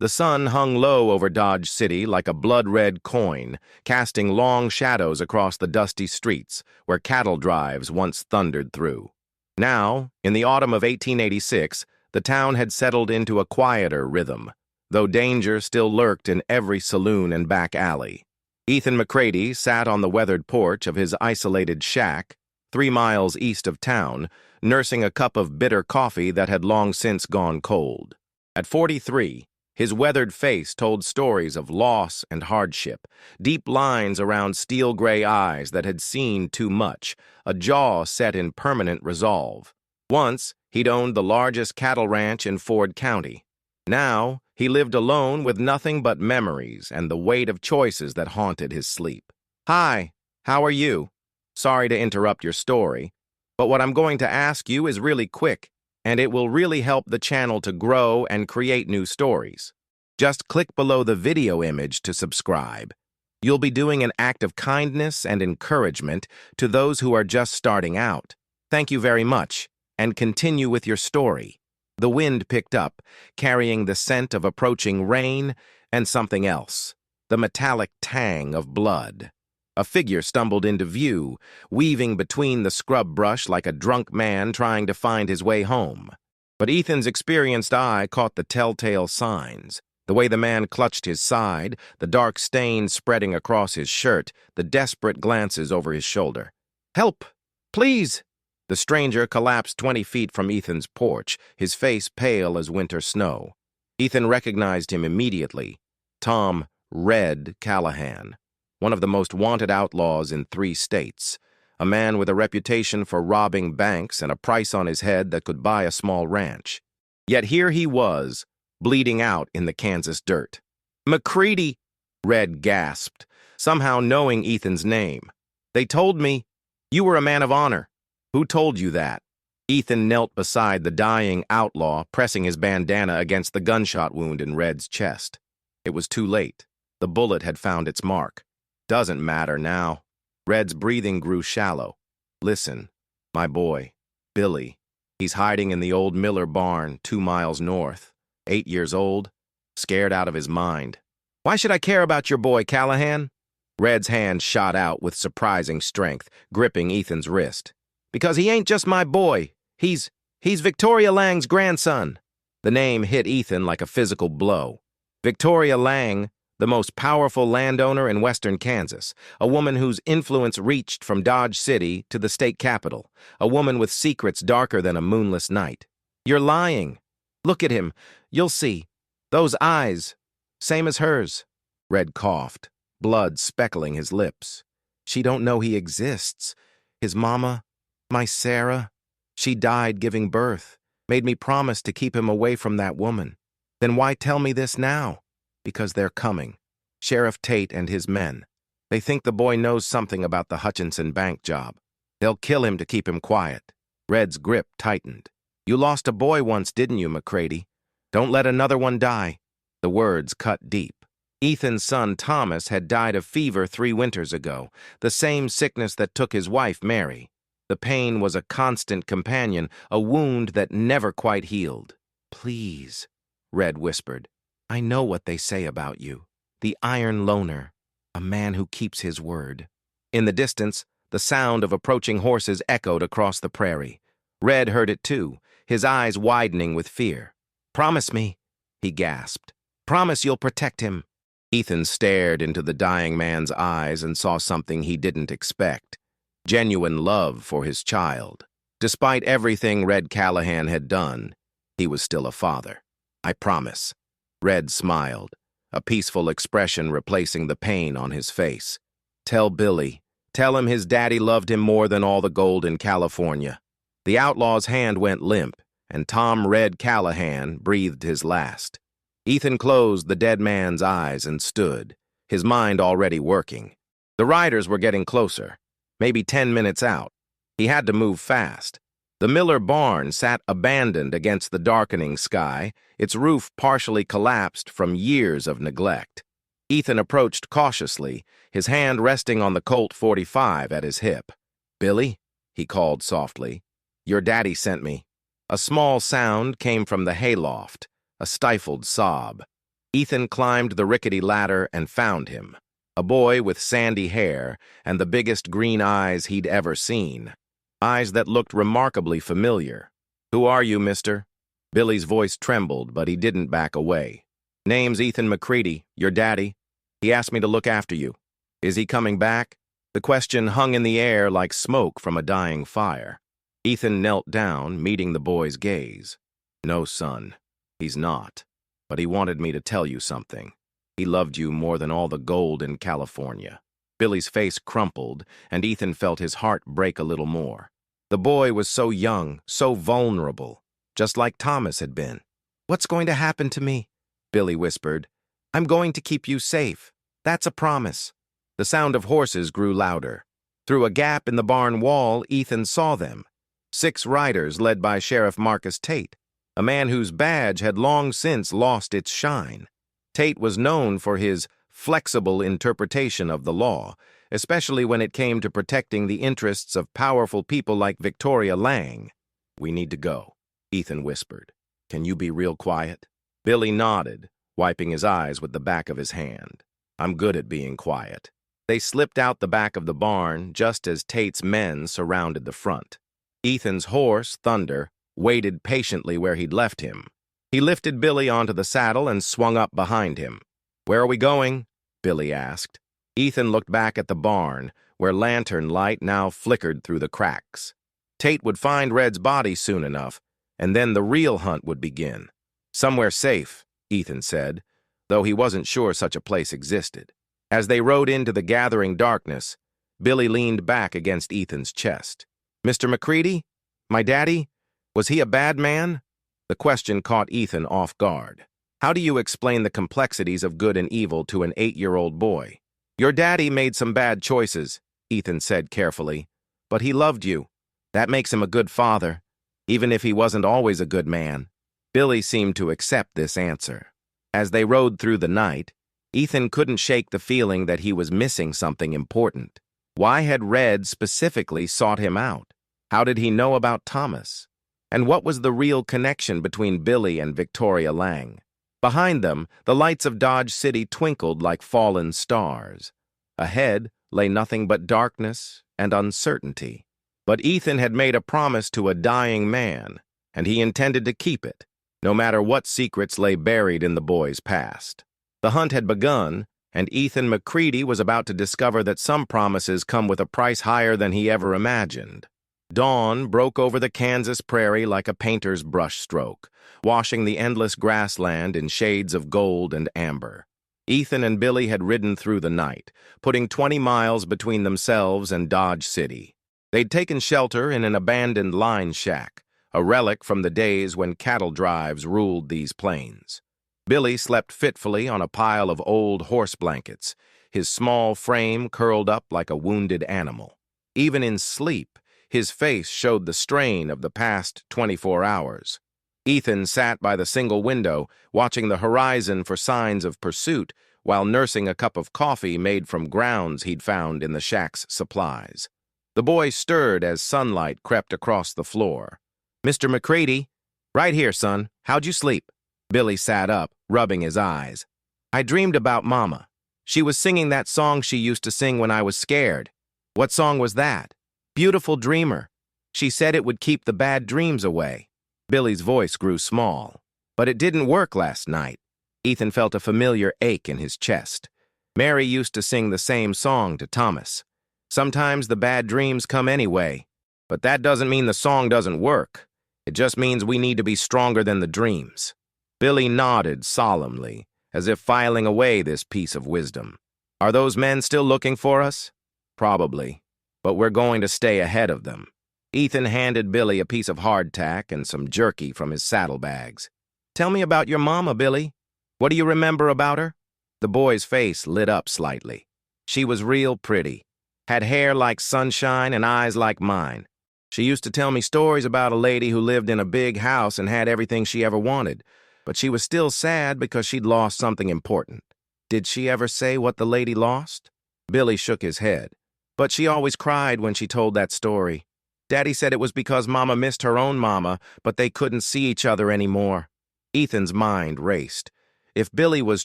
The sun hung low over Dodge City like a blood-red coin, casting long shadows across the dusty streets where cattle drives once thundered through. Now, in the autumn of 1886, the town had settled into a quieter rhythm, though danger still lurked in every saloon and back alley. Ethan McCready sat on the weathered porch of his isolated shack, 3 miles east of town, nursing a cup of bitter coffee that had long since gone cold. At 43, his weathered face told stories of loss and hardship, deep lines around steel-gray eyes that had seen too much, a jaw set in permanent resolve. Once, he'd owned the largest cattle ranch in Ford County. Now, he lived alone with nothing but memories and the weight of choices that haunted his sleep. "Hi, how are you? Sorry to interrupt your story, but what I'm going to ask you is really quick, and it will really help the channel to grow and create new stories. Just click below the video image to subscribe. You'll be doing an act of kindness and encouragement to those who are just starting out. Thank you very much, and continue with your story." The wind picked up, carrying the scent of approaching rain and something else, the metallic tang of blood. A figure stumbled into view, weaving between the scrub brush like a drunk man trying to find his way home. But Ethan's experienced eye caught the telltale signs. The way the man clutched his side, the dark stains spreading across his shirt, the desperate glances over his shoulder. "Help! Please!" The stranger collapsed 20 feet from Ethan's porch, his face pale as winter snow. Ethan recognized him immediately. Tom "Red" Callahan, one of the most wanted outlaws in 3 states, a man with a reputation for robbing banks and a price on his head that could buy a small ranch. Yet here he was, bleeding out in the Kansas dirt. "McCready!" Red gasped, somehow knowing Ethan's name. "They told me you were a man of honor. Who told you that?" Ethan knelt beside the dying outlaw, pressing his bandana against the gunshot wound in Red's chest. It was too late. The bullet had found its mark. "Doesn't matter now." Red's breathing grew shallow. "Listen, my boy, Billy. He's hiding in the old Miller barn 2 miles north. 8 years old, scared out of his mind." "Why should I care about your boy, Callahan?" Red's hand shot out with surprising strength, gripping Ethan's wrist. "Because he ain't just my boy. He's Victoria Lang's grandson." The name hit Ethan like a physical blow. Victoria Lang, the most powerful landowner in western Kansas, a woman whose influence reached from Dodge City to the state capital, a woman with secrets darker than a moonless night. "You're lying. Look at him. You'll see. Those eyes, same as hers." Red coughed, blood speckling his lips. "She don't know he exists. His mama, my Sarah, she died giving birth, made me promise to keep him away from that woman. Then why tell me this now? Because they're coming. Sheriff Tate and his men. They think the boy knows something about the Hutchinson bank job. They'll kill him to keep him quiet." Red's grip tightened. "You lost a boy once, didn't you, McCready? Don't let another one die." The words cut deep. Ethan's son Thomas had died of fever 3 winters ago, the same sickness that took his wife, Mary. The pain was a constant companion, a wound that never quite healed. "Please," Red whispered. "I know what they say about you. The iron loner, a man who keeps his word." In the distance, the sound of approaching horses echoed across the prairie. Red heard it too, his eyes widening with fear. "Promise me," he gasped. "Promise you'll protect him." Ethan stared into the dying man's eyes and saw something he didn't expect. Genuine love for his child. Despite everything Red Callahan had done, he was still a father. "I promise." Red smiled, a peaceful expression replacing the pain on his face. "Tell Billy. Tell him his daddy loved him more than all the gold in California." The outlaw's hand went limp, and Tom "Red" Callahan breathed his last. Ethan closed the dead man's eyes and stood, his mind already working. The riders were getting closer, maybe 10 minutes out. He had to move fast. The Miller barn sat abandoned against the darkening sky, its roof partially collapsed from years of neglect. Ethan approached cautiously, his hand resting on the Colt .45 at his hip. "Billy," he called softly, "your daddy sent me." A small sound came from the hayloft, a stifled sob. Ethan climbed the rickety ladder and found him, a boy with sandy hair and the biggest green eyes he'd ever seen. Eyes that looked remarkably familiar. "Who are you, mister?" Billy's voice trembled, but he didn't back away. "Name's Ethan McCready, your daddy. He asked me to look after you. Is he coming back?" The question hung in the air like smoke from a dying fire. Ethan knelt down, meeting the boy's gaze. "No, son, he's not. But he wanted me to tell you something. He loved you more than all the gold in California." Billy's face crumpled, and Ethan felt his heart break a little more. The boy was so young, so vulnerable, just like Thomas had been. "What's going to happen to me?" Billy whispered. "I'm going to keep you safe. That's a promise." The sound of horses grew louder. Through a gap in the barn wall, Ethan saw them. 6 riders led by Sheriff Marcus Tate, a man whose badge had long since lost its shine. Tate was known for his flexible interpretation of the law, especially when it came to protecting the interests of powerful people like Victoria Lang. "We need to go," Ethan whispered. "Can you be real quiet?" Billy nodded, wiping his eyes with the back of his hand. "I'm good at being quiet." They slipped out the back of the barn just as Tate's men surrounded the front. Ethan's horse, Thunder, waited patiently where he'd left him. He lifted Billy onto the saddle and swung up behind him. "Where are we going?" Billy asked. Ethan looked back at the barn, where lantern light now flickered through the cracks. Tate would find Red's body soon enough, and then the real hunt would begin. "Somewhere safe," Ethan said, though he wasn't sure such a place existed. As they rode into the gathering darkness, Billy leaned back against Ethan's chest. "Mr. McCready? My daddy? Was he a bad man?" The question caught Ethan off guard. How do you explain the complexities of good and evil to an 8-year-old boy? "Your daddy made some bad choices," Ethan said carefully, "but he loved you. That makes him a good father, even if he wasn't always a good man." Billy seemed to accept this answer. As they rode through the night, Ethan couldn't shake the feeling that he was missing something important. Why had Red specifically sought him out? How did he know about Thomas? And what was the real connection between Billy and Victoria Lang? Behind them, the lights of Dodge City twinkled like fallen stars. Ahead lay nothing but darkness and uncertainty. But Ethan had made a promise to a dying man, and he intended to keep it, no matter what secrets lay buried in the boy's past. The hunt had begun, and Ethan McCready was about to discover that some promises come with a price higher than he ever imagined. Dawn broke over the Kansas prairie like a painter's brushstroke, washing the endless grassland in shades of gold and amber. Ethan and Billy had ridden through the night, putting 20 miles between themselves and Dodge City. They'd taken shelter in an abandoned line shack, a relic from the days when cattle drives ruled these plains. Billy slept fitfully on a pile of old horse blankets, his small frame curled up like a wounded animal. Even in sleep, his face showed the strain of the past 24 hours. Ethan sat by the single window, watching the horizon for signs of pursuit, while nursing a cup of coffee made from grounds he'd found in the shack's supplies. The boy stirred as sunlight crept across the floor. "Mr. McCready?" "Right here, son. How'd you sleep?" Billy sat up, rubbing his eyes. "I dreamed about Mama. She was singing that song she used to sing when I was scared." "What song was that?" "Beautiful Dreamer. She said it would keep the bad dreams away." Billy's voice grew small. "But it didn't work last night." Ethan felt a familiar ache in his chest. Mary used to sing the same song to Thomas. "Sometimes the bad dreams come anyway, but that doesn't mean the song doesn't work. It just means we need to be stronger than the dreams." Billy nodded solemnly, as if filing away this piece of wisdom. "Are those men still looking for us?" "Probably, but we're going to stay ahead of them." Ethan handed Billy a piece of hardtack and some jerky from his saddlebags. "Tell me about your mama, Billy. What do you remember about her?" The boy's face lit up slightly. "She was real pretty. Had hair like sunshine and eyes like mine. She used to tell me stories about a lady who lived in a big house and had everything she ever wanted, but she was still sad because she'd lost something important." "Did she ever say what the lady lost?" Billy shook his head. "But she always cried when she told that story. Daddy said it was because Mama missed her own mama, but they couldn't see each other anymore." Ethan's mind raced. If Billy was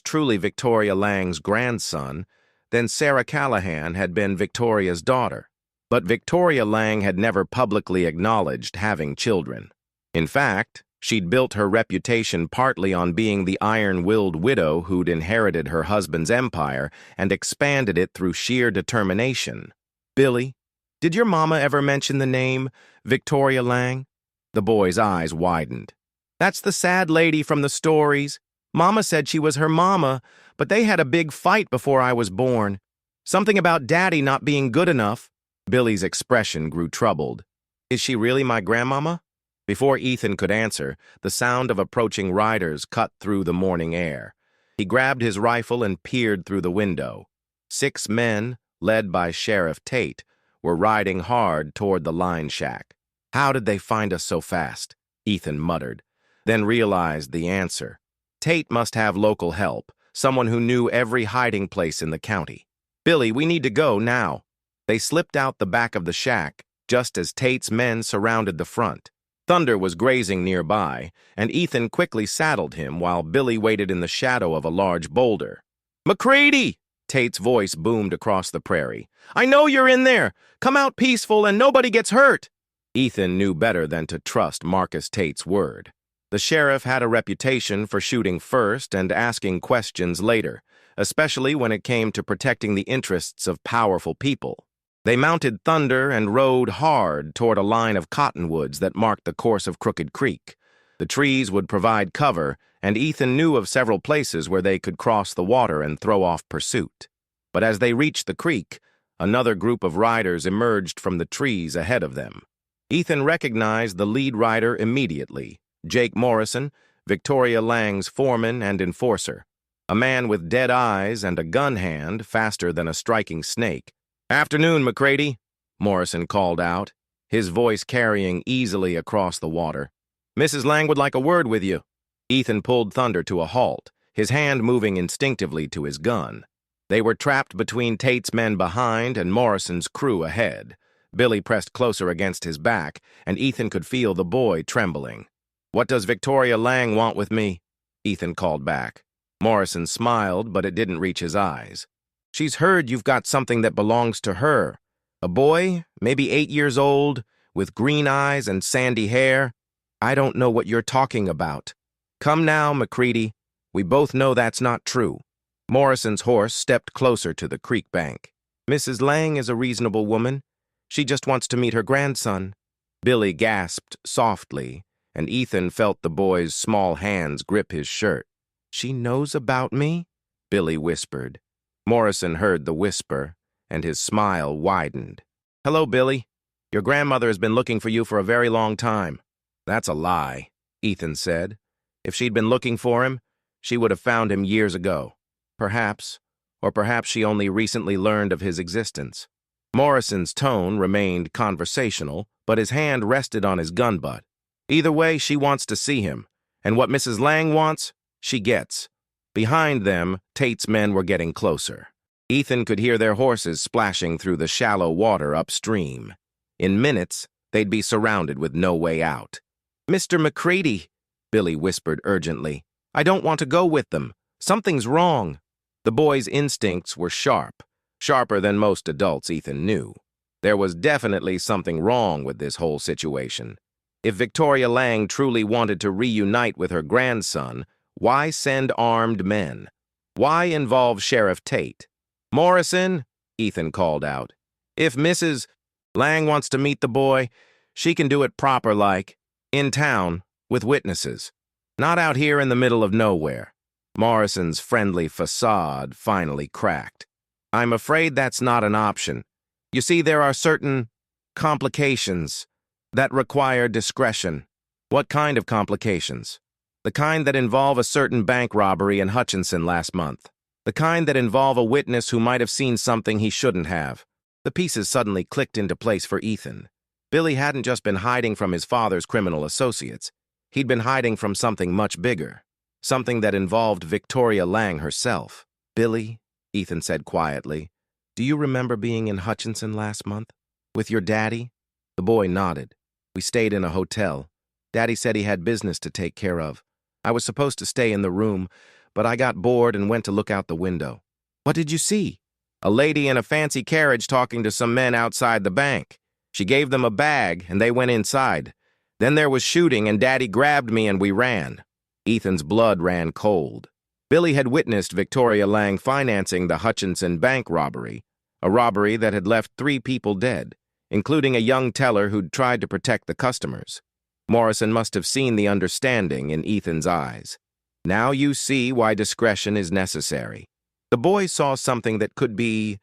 truly Victoria Lang's grandson, then Sarah Callahan had been Victoria's daughter. But Victoria Lang had never publicly acknowledged having children. In fact, she'd built her reputation partly on being the iron-willed widow who'd inherited her husband's empire and expanded it through sheer determination. Billy, did your mama ever mention the name Victoria Lang? The boy's eyes widened. That's the sad lady from the stories. Mama said she was her mama, but they had a big fight before I was born. Something about Daddy not being good enough. Billy's expression grew troubled. Is she really my grandmama? Before Ethan could answer, the sound of approaching riders cut through the morning air. He grabbed his rifle and peered through the window. 6 men, led by Sheriff Tate, were riding hard toward the line shack. How did they find us so fast? Ethan muttered, then realized the answer. Tate must have local help, someone who knew every hiding place in the county. Billy, we need to go now. They slipped out the back of the shack, just as Tate's men surrounded the front. Thunder was grazing nearby, and Ethan quickly saddled him while Billy waited in the shadow of a large boulder. McCready! Tate's voice boomed across the prairie. I know you're in there! Come out peaceful and nobody gets hurt! Ethan knew better than to trust Marcus Tate's word. The sheriff had a reputation for shooting first and asking questions later, especially when it came to protecting the interests of powerful people. They mounted Thunder and rode hard toward a line of cottonwoods that marked the course of Crooked Creek. The trees would provide cover, and Ethan knew of several places where they could cross the water and throw off pursuit. But as they reached the creek, another group of riders emerged from the trees ahead of them. Ethan recognized the lead rider immediately, Jake Morrison, Victoria Lang's foreman and enforcer. A man with dead eyes and a gun hand faster than a striking snake. Afternoon, McCready, Morrison called out, his voice carrying easily across the water. Mrs. Lang would like a word with you. Ethan pulled Thunder to a halt, his hand moving instinctively to his gun. They were trapped between Tate's men behind and Morrison's crew ahead. Billy pressed closer against his back, and Ethan could feel the boy trembling. What does Victoria Lang want with me? Ethan called back. Morrison smiled, but it didn't reach his eyes. She's heard you've got something that belongs to her. A boy, maybe 8 years old, with green eyes and sandy hair. I don't know what you're talking about. Come now, McCready. We both know that's not true. Morrison's horse stepped closer to the creek bank. Mrs. Lang is a reasonable woman. She just wants to meet her grandson. Billy gasped softly, and Ethan felt the boy's small hands grip his shirt. She knows about me? Billy whispered. Morrison heard the whisper, and his smile widened. Hello, Billy. Your grandmother has been looking for you for a very long time. That's a lie, Ethan said. If she'd been looking for him, she would have found him years ago. Perhaps, or perhaps she only recently learned of his existence. Morrison's tone remained conversational, but his hand rested on his gun butt. Either way, she wants to see him, and what Mrs. Lang wants, she gets. Behind them, Tate's men were getting closer. Ethan could hear their horses splashing through the shallow water upstream. In minutes, they'd be surrounded with no way out. Mr. McCready, Billy whispered urgently. I don't want to go with them. Something's wrong. The boy's instincts were sharp, sharper than most adults Ethan knew. There was definitely something wrong with this whole situation. If Victoria Lang truly wanted to reunite with her grandson, why send armed men? Why involve Sheriff Tate? Morrison, Ethan called out. If Mrs. Lang wants to meet the boy, she can do it proper-like, in town, with witnesses. Not out here in the middle of nowhere. Morrison's friendly facade finally cracked. I'm afraid that's not an option. You see, there are certain complications that require discretion. What kind of complications? The kind that involve a certain bank robbery in Hutchinson last month. The kind that involve a witness who might have seen something he shouldn't have. The pieces suddenly clicked into place for Ethan. Billy hadn't just been hiding from his father's criminal associates. He'd been hiding from something much bigger. Something that involved Victoria Lang herself. Billy, Ethan said quietly, do you remember being in Hutchinson last month? With your daddy? The boy nodded. We stayed in a hotel. Daddy said he had business to take care of. I was supposed to stay in the room, but I got bored and went to look out the window. What did you see? A lady in a fancy carriage talking to some men outside the bank. She gave them a bag, and they went inside. Then there was shooting, and Daddy grabbed me and we ran. Ethan's blood ran cold. Billy had witnessed Victoria Lang financing the Hutchinson bank robbery, a robbery that had left 3 people dead, including a young teller who'd tried to protect the customers. Morrison must have seen the understanding in Ethan's eyes. Now you see why discretion is necessary. The boy saw something that could be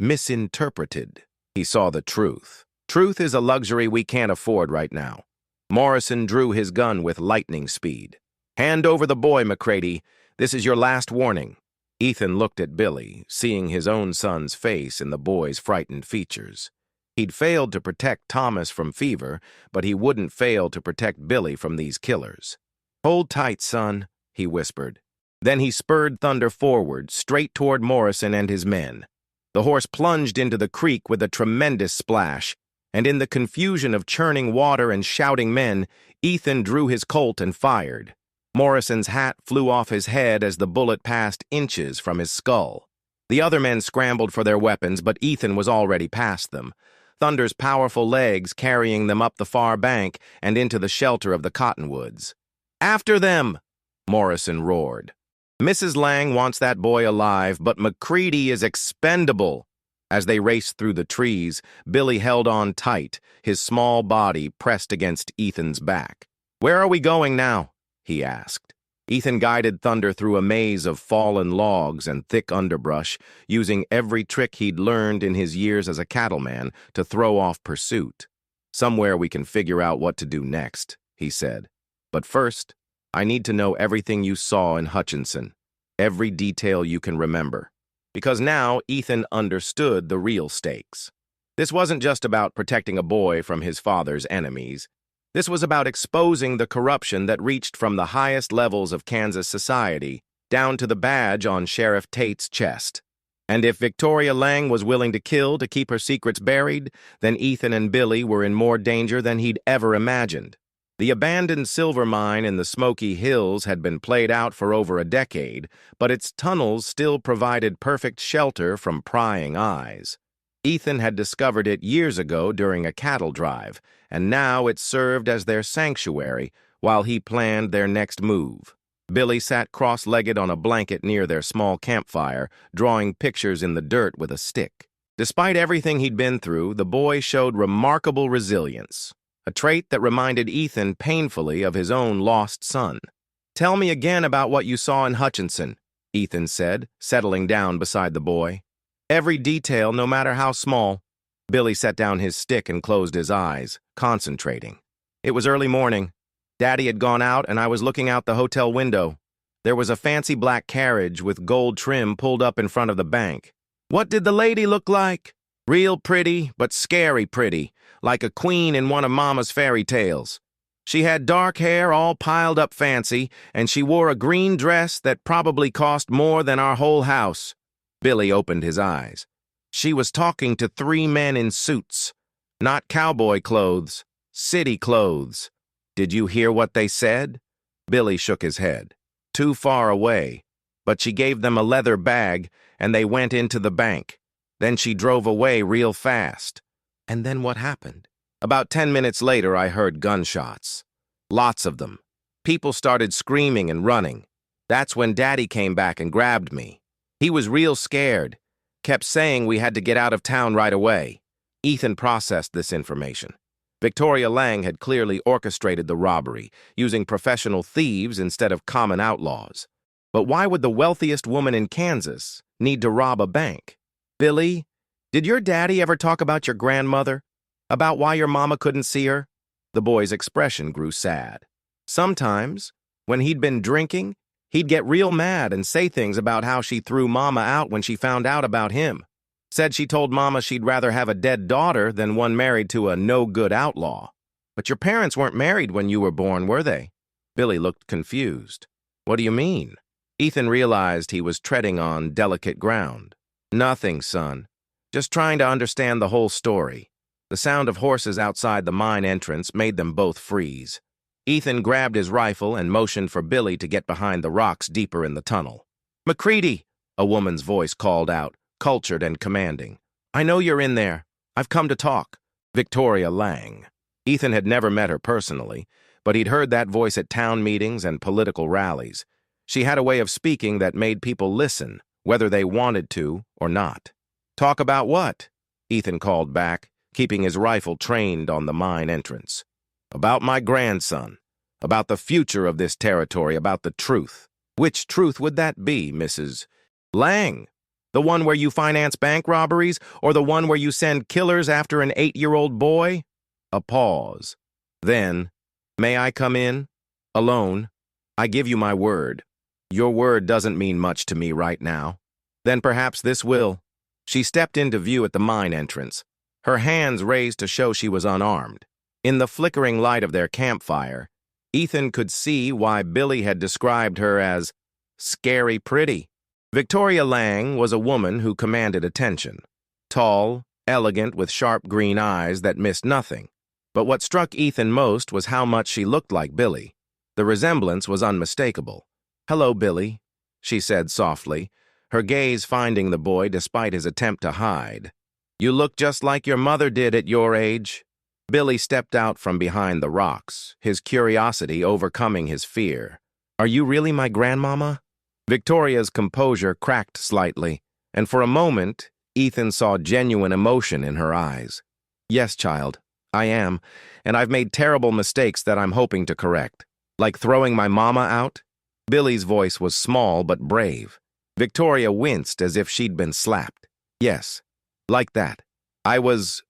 misinterpreted. He saw the truth. Truth is a luxury we can't afford right now. Morrison drew his gun with lightning speed. Hand over the boy, McCready. This is your last warning. Ethan looked at Billy, seeing his own son's face in the boy's frightened features. He'd failed to protect Thomas from fever, but he wouldn't fail to protect Billy from these killers. Hold tight, son, he whispered. Then he spurred Thunder forward, straight toward Morrison and his men. The horse plunged into the creek with a tremendous splash, and in the confusion of churning water and shouting men, Ethan drew his Colt and fired. Morrison's hat flew off his head as the bullet passed inches from his skull. The other men scrambled for their weapons, but Ethan was already past them, Thunder's powerful legs carrying them up the far bank and into the shelter of the cottonwoods. After them! Morrison roared. Mrs. Lang wants that boy alive, but McCready is expendable. As they raced through the trees, Billy held on tight, his small body pressed against Ethan's back. Where are we going now? He asked. Ethan guided Thunder through a maze of fallen logs and thick underbrush, using every trick he'd learned in his years as a cattleman to throw off pursuit. Somewhere we can figure out what to do next, he said. But first, I need to know everything you saw in Hutchinson, every detail you can remember. Because now Ethan understood the real stakes. This wasn't just about protecting a boy from his father's enemies. This was about exposing the corruption that reached from the highest levels of Kansas society down to the badge on Sheriff Tate's chest. And if Victoria Lang was willing to kill to keep her secrets buried, then Ethan and Billy were in more danger than he'd ever imagined. The abandoned silver mine in the Smoky Hills had been played out for over a decade, but its tunnels still provided perfect shelter from prying eyes. Ethan had discovered it years ago during a cattle drive, and now it served as their sanctuary while he planned their next move. Billy sat cross-legged on a blanket near their small campfire, drawing pictures in the dirt with a stick. Despite everything he'd been through, the boy showed remarkable resilience, a trait that reminded Ethan painfully of his own lost son. Tell me again about what you saw in Hutchinson, Ethan said, settling down beside the boy. Every detail, no matter how small. Billy set down his stick and closed his eyes, concentrating. It was early morning. Daddy had gone out, and I was looking out the hotel window. There was a fancy black carriage with gold trim pulled up in front of the bank. What did the lady look like? Real pretty, but scary pretty, like a queen in one of Mama's fairy tales. She had dark hair all piled up fancy, and she wore a green dress that probably cost more than our whole house. Billy opened his eyes. She was talking to 3 men in suits. Not cowboy clothes, city clothes. Did you hear what they said? Billy shook his head. Too far away. But she gave them a leather bag, and they went into the bank. Then she drove away real fast. And then what happened? About 10 minutes later, I heard gunshots. Lots of them. People started screaming and running. That's when Daddy came back and grabbed me. He was real scared. Kept saying we had to get out of town right away. Ethan processed this information. Victoria Lang had clearly orchestrated the robbery, using professional thieves instead of common outlaws. But why would the wealthiest woman in Kansas need to rob a bank? Billy, did your daddy ever talk about your grandmother? About why your mama couldn't see her? The boy's expression grew sad. Sometimes, when he'd been drinking, he'd get real mad and say things about how she threw Mama out when she found out about him. Said she told Mama she'd rather have a dead daughter than one married to a no-good outlaw. But your parents weren't married when you were born, were they? Billy looked confused. What do you mean? Ethan realized he was treading on delicate ground. Nothing, son. Just trying to understand the whole story. The sound of horses outside the mine entrance made them both freeze. Ethan grabbed his rifle and motioned for Billy to get behind the rocks deeper in the tunnel. "McCready," a woman's voice called out, cultured and commanding. "I know you're in there. I've come to talk." Victoria Lang. Ethan had never met her personally, but he'd heard that voice at town meetings and political rallies. She had a way of speaking that made people listen, whether they wanted to or not. "Talk about what?" Ethan called back, keeping his rifle trained on the mine entrance. "About my grandson. About the future of this territory, about the truth." "Which truth would that be, Mrs. Lang? The one where you finance bank robberies, or the one where you send killers after an 8-year-old boy?" A pause. Then, "May I come in? Alone? I give you my word." "Your word doesn't mean much to me right now." "Then perhaps this will." She stepped into view at the mine entrance, her hands raised to show she was unarmed. In the flickering light of their campfire, Ethan could see why Billy had described her as scary pretty. Victoria Lang was a woman who commanded attention. Tall, elegant, with sharp green eyes that missed nothing. But what struck Ethan most was how much she looked like Billy. The resemblance was unmistakable. "Hello, Billy," she said softly, her gaze finding the boy despite his attempt to hide. "You look just like your mother did at your age." Billy stepped out from behind the rocks, his curiosity overcoming his fear. "Are you really my grandmama?" Victoria's composure cracked slightly, and for a moment, Ethan saw genuine emotion in her eyes. "Yes, child, I am, and I've made terrible mistakes that I'm hoping to correct. Like throwing my mama out?" Billy's voice was small but brave. Victoria winced as if she'd been slapped. "Yes, like that. I was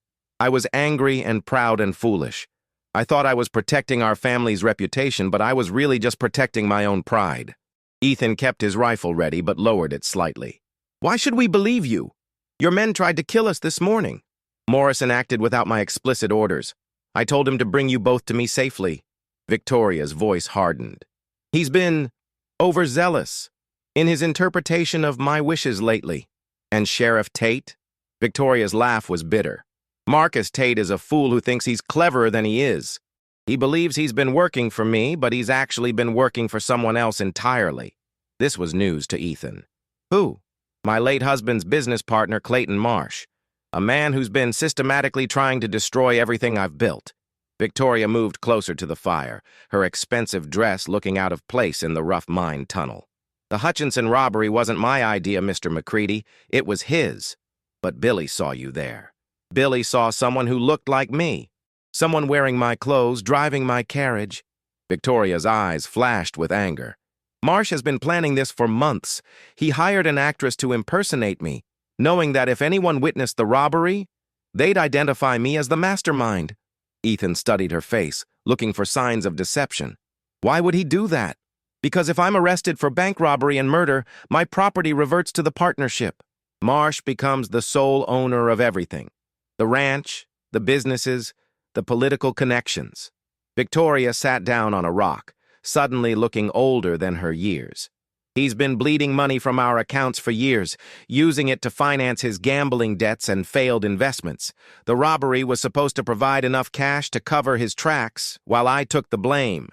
angry and proud and foolish. I thought I was protecting our family's reputation, but I was really just protecting my own pride." Ethan kept his rifle ready but lowered it slightly. "Why should we believe you? Your men tried to kill us this morning. Morrison acted without my explicit orders. I told him to bring you both to me safely." Victoria's voice hardened. "He's been overzealous in his interpretation of my wishes lately." "And Sheriff Tate?" Victoria's laugh was bitter. "Marcus Tate is a fool who thinks he's cleverer than he is. He believes he's been working for me, but he's actually been working for someone else entirely." This was news to Ethan. "Who?" "My late husband's business partner, Clayton Marsh. A man who's been systematically trying to destroy everything I've built." Victoria moved closer to the fire, her expensive dress looking out of place in the rough mine tunnel. "The Hutchinson robbery wasn't my idea, Mr. McCready. It was his. But Billy saw you there. Billy saw someone who looked like me. Someone wearing my clothes, driving my carriage." Victoria's eyes flashed with anger. "Marsh has been planning this for months. He hired an actress to impersonate me, knowing that if anyone witnessed the robbery, they'd identify me as the mastermind." Ethan studied her face, looking for signs of deception. "Why would he do that?" "Because if I'm arrested for bank robbery and murder, my property reverts to the partnership. Marsh becomes the sole owner of everything. The ranch, the businesses, the political connections." Victoria sat down on a rock, suddenly looking older than her years. "He's been bleeding money from our accounts for years, using it to finance his gambling debts and failed investments. The robbery was supposed to provide enough cash to cover his tracks, while I took the blame."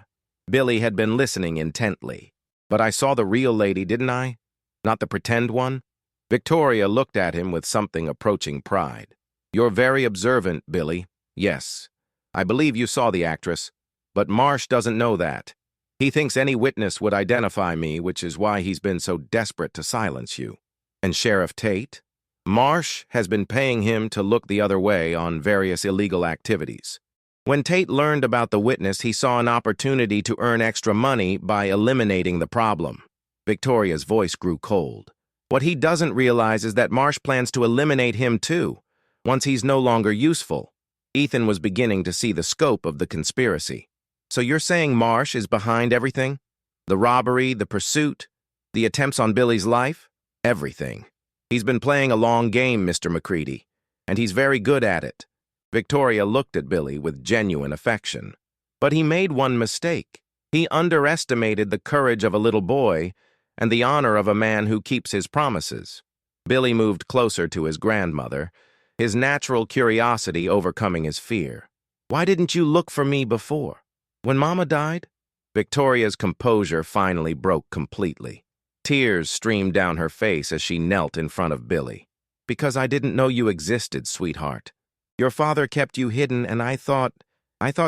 Billy had been listening intently. "But I saw the real lady, didn't I? Not the pretend one?" Victoria looked at him with something approaching pride. "You're very observant, Billy. Yes, I believe you saw the actress. But Marsh doesn't know that. He thinks any witness would identify me, which is why he's been so desperate to silence you." "And Sheriff Tate?" "Marsh has been paying him to look the other way on various illegal activities. When Tate learned about the witness, he saw an opportunity to earn extra money by eliminating the problem." Victoria's voice grew cold. "What he doesn't realize is that Marsh plans to eliminate him too, once he's no longer useful." Ethan was beginning to see the scope of the conspiracy. "So you're saying Marsh is behind everything? The robbery, the pursuit, the attempts on Billy's life? Everything. He's been playing a long game, Mr. McCready, and he's very good at it." Victoria looked at Billy with genuine affection. "But he made one mistake. He underestimated the courage of a little boy and the honor of a man who keeps his promises." Billy moved closer to his grandmother, his natural curiosity overcoming his fear. "Why didn't you look for me before?" When Mama died? Victoria's composure finally broke completely. Tears streamed down her face as she knelt in front of Billy. Because I didn't know you existed, sweetheart. Your father kept you hidden, and I thought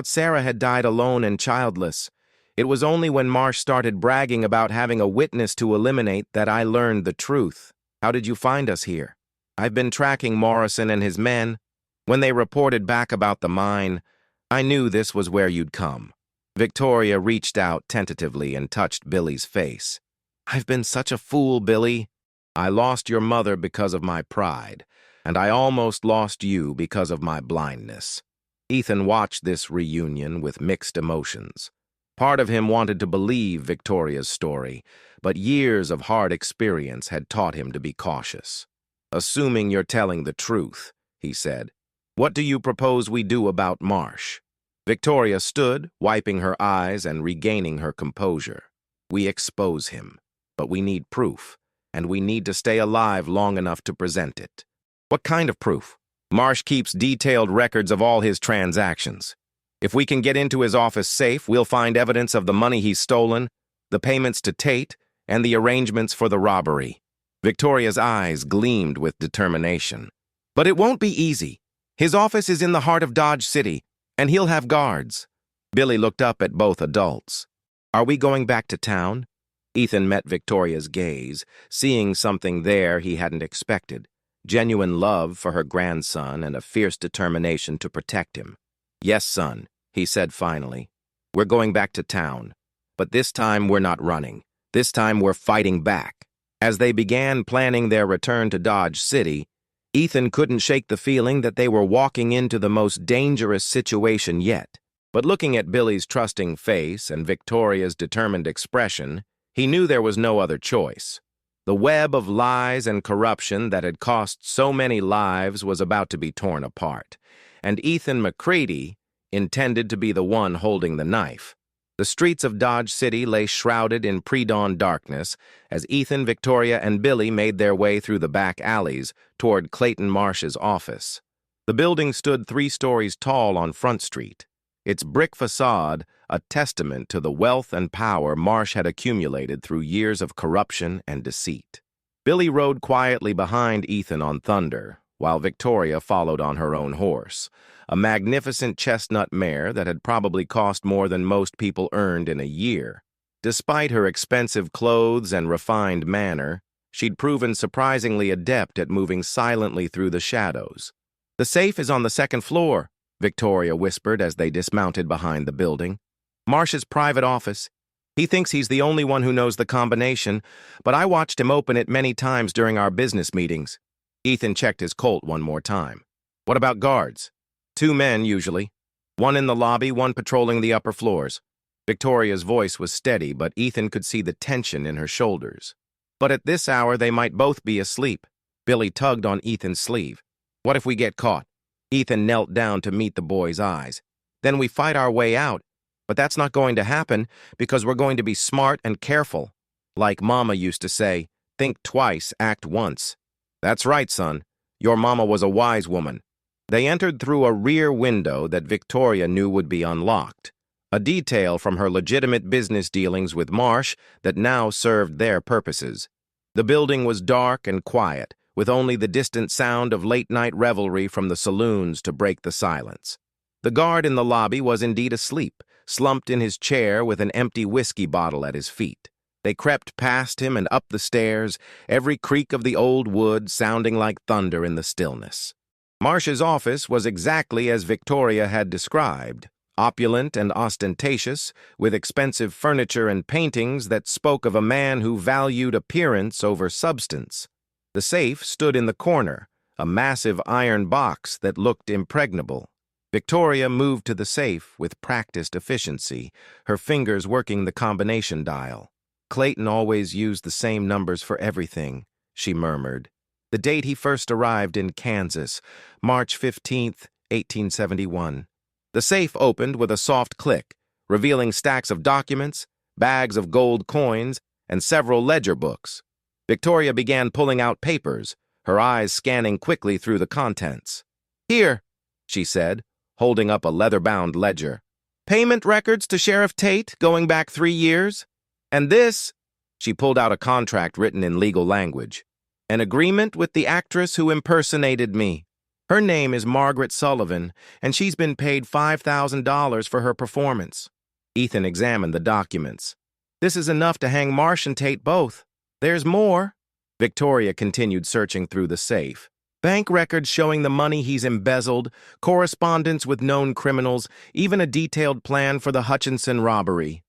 Sarah had died alone and childless. It was only when Marsh started bragging about having a witness to eliminate that I learned the truth. How did you find us here? I've been tracking Morrison and his men. When they reported back about the mine, I knew this was where you'd come. Victoria reached out tentatively and touched Billy's face. I've been such a fool, Billy. I lost your mother because of my pride, and I almost lost you because of my blindness. Ethan watched this reunion with mixed emotions. Part of him wanted to believe Victoria's story, but years of hard experience had taught him to be cautious. Assuming you're telling the truth, he said, what do you propose we do about Marsh? Victoria stood, wiping her eyes and regaining her composure. We expose him, but we need proof, and we need to stay alive long enough to present it. What kind of proof? Marsh keeps detailed records of all his transactions. If we can get into his office safe, we'll find evidence of the money he's stolen, the payments to Tate, and the arrangements for the robbery. Victoria's eyes gleamed with determination. But it won't be easy. His office is in the heart of Dodge City, and he'll have guards. Billy looked up at both adults. Are we going back to town? Ethan met Victoria's gaze, seeing something there he hadn't expected. Genuine love for her grandson and a fierce determination to protect him. Yes, son, he said finally. We're going back to town. But this time we're not running. This time we're fighting back. As they began planning their return to Dodge City, Ethan couldn't shake the feeling that they were walking into the most dangerous situation yet. But looking at Billy's trusting face and Victoria's determined expression, he knew there was no other choice. The web of lies and corruption that had cost so many lives was about to be torn apart, and Ethan McCready intended to be the one holding the knife. The streets of Dodge City lay shrouded in pre-dawn darkness as Ethan, Victoria, and Billy made their way through the back alleys toward Clayton Marsh's office. The building stood 3 stories tall on Front Street, its brick facade a testament to the wealth and power Marsh had accumulated through years of corruption and deceit. Billy rode quietly behind Ethan on Thunder, while Victoria followed on her own horse, a magnificent chestnut mare that had probably cost more than most people earned in a year. Despite her expensive clothes and refined manner, she'd proven surprisingly adept at moving silently through the shadows. The safe is on the 2nd floor, Victoria whispered as they dismounted behind the building. Marsh's private office. He thinks he's the only one who knows the combination, but I watched him open it many times during our business meetings. Ethan checked his Colt one more time. What about guards? 2 men, usually. 1 in the lobby, 1 patrolling the upper floors. Victoria's voice was steady, but Ethan could see the tension in her shoulders. But at this hour, they might both be asleep. Billy tugged on Ethan's sleeve. What if we get caught? Ethan knelt down to meet the boy's eyes. Then we fight our way out. But that's not going to happen because we're going to be smart and careful. Like Mama used to say, think twice, act once. That's right, son. Your Mama was a wise woman. They entered through a rear window that Victoria knew would be unlocked, a detail from her legitimate business dealings with Marsh that now served their purposes. The building was dark and quiet, with only the distant sound of late-night revelry from the saloons to break the silence. The guard in the lobby was indeed asleep, slumped in his chair with an empty whiskey bottle at his feet. They crept past him and up the stairs, every creak of the old wood sounding like thunder in the stillness. Marsh's office was exactly as Victoria had described, opulent and ostentatious, with expensive furniture and paintings that spoke of a man who valued appearance over substance. The safe stood in the corner, a massive iron box that looked impregnable. Victoria moved to the safe with practiced efficiency, her fingers working the combination dial. Clayton always used the same numbers for everything, she murmured. The date he first arrived in Kansas, March 15th, 1871. The safe opened with a soft click, revealing stacks of documents, bags of gold coins, and several ledger books. Victoria began pulling out papers, her eyes scanning quickly through the contents. Here, she said, holding up a leather-bound ledger. Payment records to Sheriff Tate going back 3 years. And this, she pulled out a contract written in legal language. An agreement with the actress who impersonated me. Her name is Margaret Sullivan, and she's been paid $5,000 for her performance. Ethan examined the documents. This is enough to hang Marsh and Tate both. There's more. Victoria continued searching through the safe. Bank records showing the money he's embezzled, correspondence with known criminals, even a detailed plan for the Hutchinson robbery.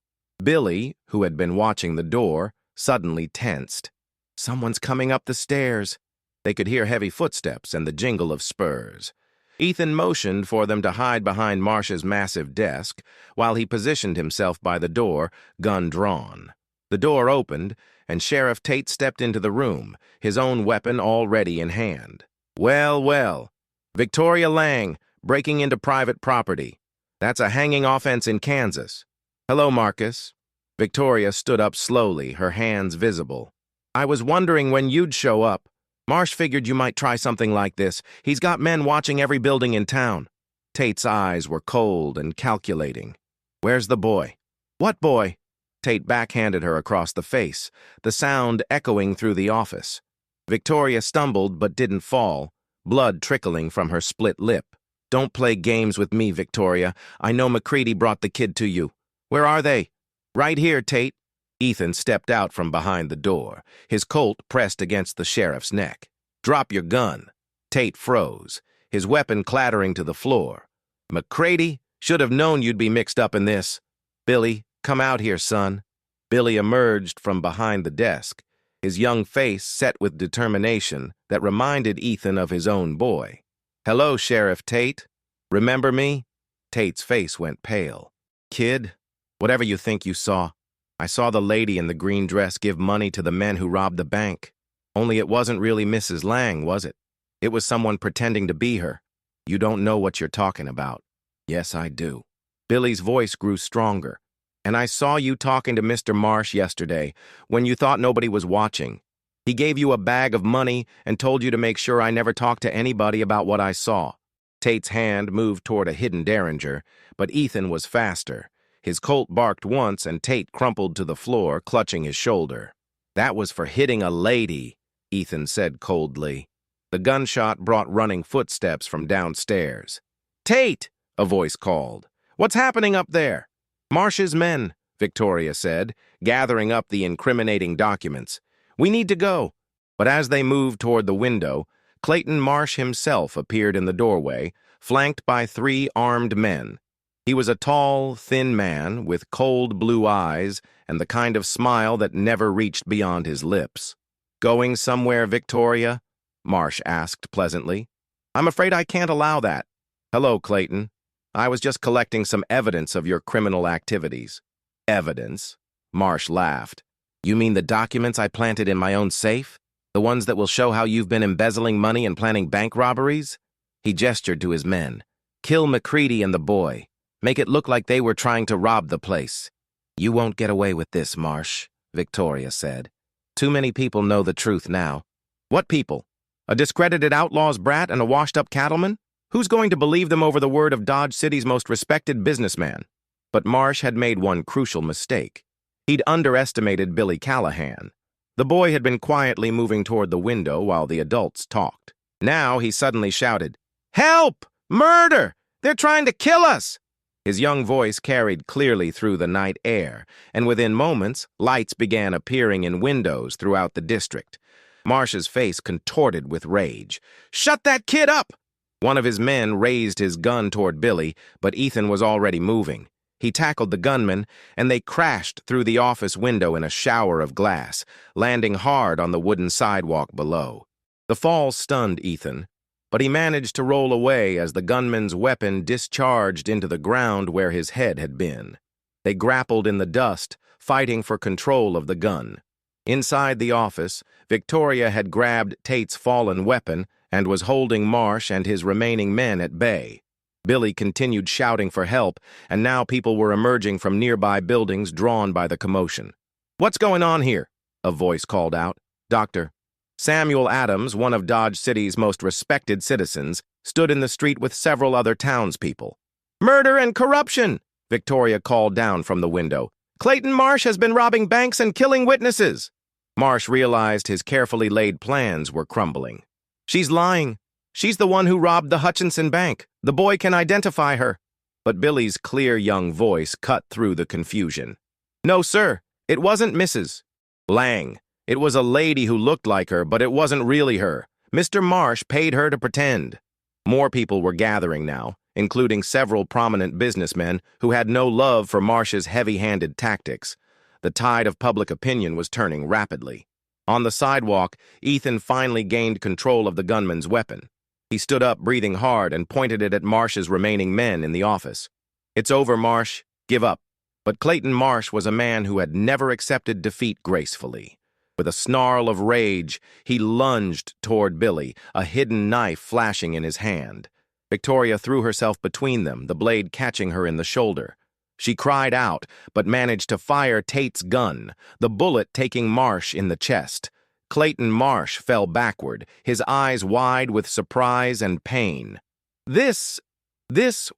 Billy, who had been watching the door, suddenly tensed. Someone's coming up the stairs. They could hear heavy footsteps and the jingle of spurs. Ethan motioned for them to hide behind Marsh's massive desk while he positioned himself by the door, gun drawn. The door opened, and Sheriff Tate stepped into the room, his own weapon already in hand. Well, well. Victoria Lang, breaking into private property. That's a hanging offense in Kansas. Hello, Marcus. Victoria stood up slowly, her hands visible. I was wondering when you'd show up. Marsh figured you might try something like this. He's got men watching every building in town. Tate's eyes were cold and calculating. Where's the boy? What boy? Tate backhanded her across the face, the sound echoing through the office. Victoria stumbled but didn't fall, blood trickling from her split lip. Don't play games with me, Victoria. I know McCready brought the kid to you. Where are they? Right here, Tate. Ethan stepped out from behind the door, his Colt pressed against the sheriff's neck. Drop your gun. Tate froze, his weapon clattering to the floor. McCready, should have known you'd be mixed up in this. Billy, come out here, son. Billy emerged from behind the desk, his young face set with determination that reminded Ethan of his own boy. Hello, Sheriff Tate. Remember me? Tate's face went pale. Kid, whatever you think you saw, I saw the lady in the green dress give money to the men who robbed the bank. Only it wasn't really Mrs. Lang, was it? It was someone pretending to be her. You don't know what you're talking about. Yes, I do. Billy's voice grew stronger. And I saw you talking to Mr. Marsh yesterday when you thought nobody was watching. He gave you a bag of money and told you to make sure I never talked to anybody about what I saw. Tate's hand moved toward a hidden derringer, but Ethan was faster. His Colt barked once, and Tate crumpled to the floor, clutching his shoulder. That was for hitting a lady, Ethan said coldly. The gunshot brought running footsteps from downstairs. Tate, a voice called. What's happening up there? Marsh's men, Victoria said, gathering up the incriminating documents. We need to go. But as they moved toward the window, Clayton Marsh himself appeared in the doorway, flanked by 3 armed men. He was a tall, thin man with cold blue eyes and the kind of smile that never reached beyond his lips. Going somewhere, Victoria? Marsh asked pleasantly. I'm afraid I can't allow that. Hello, Clayton. I was just collecting some evidence of your criminal activities. Evidence? Marsh laughed. You mean the documents I planted in my own safe? The ones that will show how you've been embezzling money and planning bank robberies? He gestured to his men. Kill McCready and the boy. Make it look like they were trying to rob the place. You won't get away with this, Marsh, Victoria said. Too many people know the truth now. What people? A discredited outlaw's brat and a washed-up cattleman? Who's going to believe them over the word of Dodge City's most respected businessman? But Marsh had made one crucial mistake. He'd underestimated Red Callahan. The boy had been quietly moving toward the window while the adults talked. Now he suddenly shouted, Help! Murder! They're trying to kill us! His young voice carried clearly through the night air, and within moments, lights began appearing in windows throughout the district. Marsh's face contorted with rage. Shut that kid up! One of his men raised his gun toward Billy, but Ethan was already moving. He tackled the gunman, and they crashed through the office window in a shower of glass, landing hard on the wooden sidewalk below. The fall stunned Ethan, but he managed to roll away as the gunman's weapon discharged into the ground where his head had been. They grappled in the dust, fighting for control of the gun. Inside the office, Victoria had grabbed Tate's fallen weapon and was holding Marsh and his remaining men at bay. Billy continued shouting for help, and now people were emerging from nearby buildings drawn by the commotion. What's going on here? A voice called out. Doctor. Samuel Adams, one of Dodge City's most respected citizens, stood in the street with several other townspeople. Murder and corruption! Victoria called down from the window. "Clayton Marsh has been robbing banks and killing witnesses." Marsh realized his carefully laid plans were crumbling. "She's lying. She's the one who robbed the Hutchinson Bank. The boy can identify her." But Billy's clear young voice cut through the confusion. "No, sir. It wasn't Mrs. Lang. It was a lady who looked like her, but it wasn't really her. Mr. Marsh paid her to pretend." More people were gathering now, including several prominent businessmen who had no love for Marsh's heavy-handed tactics. The tide of public opinion was turning rapidly. On the sidewalk, Ethan finally gained control of the gunman's weapon. He stood up, breathing hard, and pointed it at Marsh's remaining men in the office. "It's over, Marsh. Give up." But Clayton Marsh was a man who had never accepted defeat gracefully. With a snarl of rage, he lunged toward Billy, a hidden knife flashing in his hand. Victoria threw herself between them, the blade catching her in the shoulder. She cried out, but managed to fire Tate's gun, the bullet taking Marsh in the chest. Clayton Marsh fell backward, his eyes wide with surprise and pain. This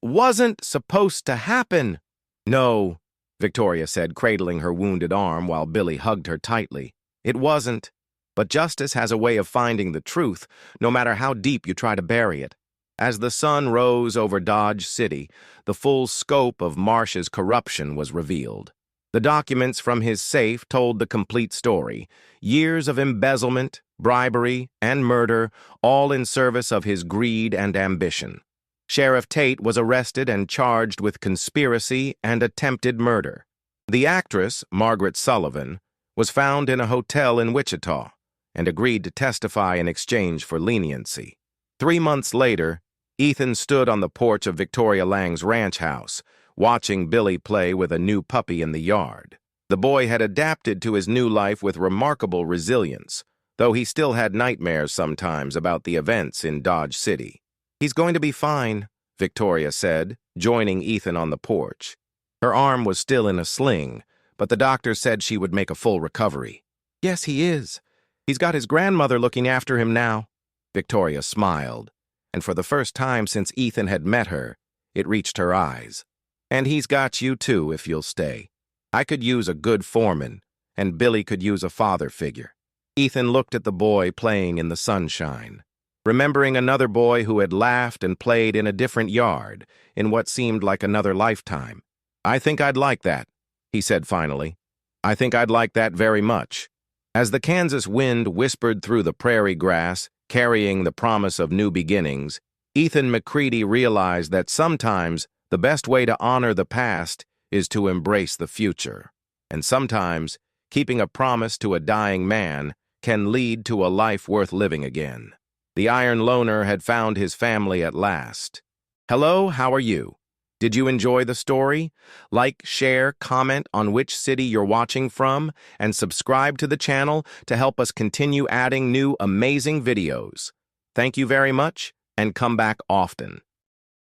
wasn't supposed to happen." "No," Victoria said, cradling her wounded arm while Billy hugged her tightly. "It wasn't. But justice has a way of finding the truth, no matter how deep you try to bury it." As the sun rose over Dodge City, the full scope of Marsh's corruption was revealed. The documents from his safe told the complete story. Years of embezzlement, bribery, and murder, all in service of his greed and ambition. Sheriff Tate was arrested and charged with conspiracy and attempted murder. The actress, Margaret Sullivan, was found in a hotel in Wichita and agreed to testify in exchange for leniency. 3 months later, Ethan stood on the porch of Victoria Lang's ranch house, watching Billy play with a new puppy in the yard. The boy had adapted to his new life with remarkable resilience, though he still had nightmares sometimes about the events in Dodge City. "He's going to be fine," Victoria said, joining Ethan on the porch. Her arm was still in a sling, but the doctor said she would make a full recovery. "Yes, he is. He's got his grandmother looking after him now." Victoria smiled, and for the first time since Ethan had met her, it reached her eyes. "And he's got you too, if you'll stay. I could use a good foreman, and Billy could use a father figure." Ethan looked at the boy playing in the sunshine, remembering another boy who had laughed and played in a different yard in what seemed like another lifetime. "I think I'd like that," he said finally. "I think I'd like that very much." As the Kansas wind whispered through the prairie grass, carrying the promise of new beginnings, Ethan McCready realized that sometimes the best way to honor the past is to embrace the future. And sometimes, keeping a promise to a dying man can lead to a life worth living again. The Iron Loner had found his family at last. Hello, how are you? Did you enjoy the story? Like, share, comment on which city you're watching from, and subscribe to the channel to help us continue adding new amazing videos. Thank you very much, and come back often.